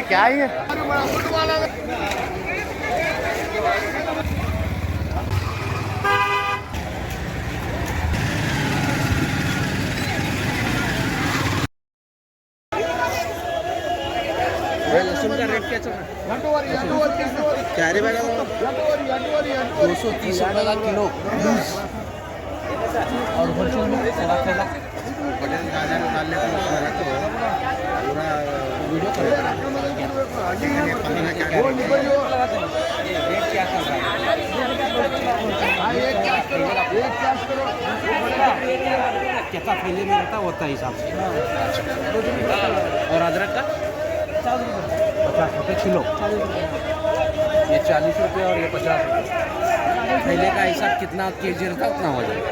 ये क्या है? लसूण का रेट क्या चल रहा है? क्या रे बघा 230 रुपये का किलो और होलसेल में थोड़ा थोड़ा पटेल बाजार डालने को पूरा वीडियो करेगा रेट क्या चल रहा है? कैसा थैले में रहता होता है हिसाब से। और अदरक का 50 रुपये किलो, ये 40 रुपये और ये 50 रुपये। थैले का हिसाब कितना केजी रहता है उतना हो जाएगा।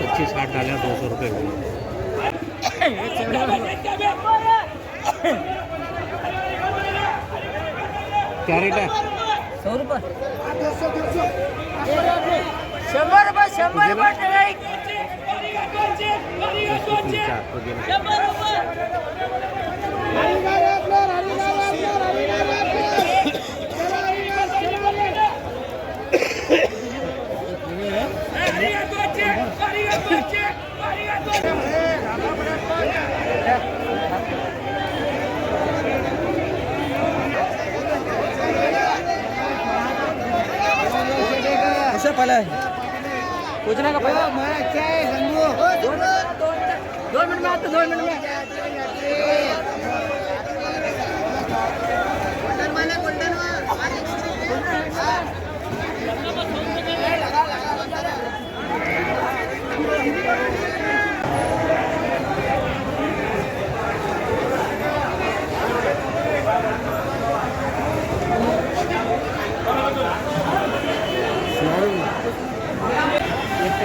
पच्चीस 60 डाले 200 रुपये क्या रेट है? 100 रुपये 100 रुपये 100 पहले पूछने का पहले क्या है संगू 2 मिनट में आते 2 मिनट में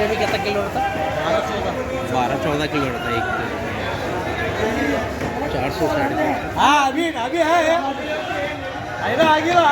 भी कितना किलो रहता? 12-14 किलो रहता है एक 400 साढ़े। हाँ अभी अभी है इधर आगिला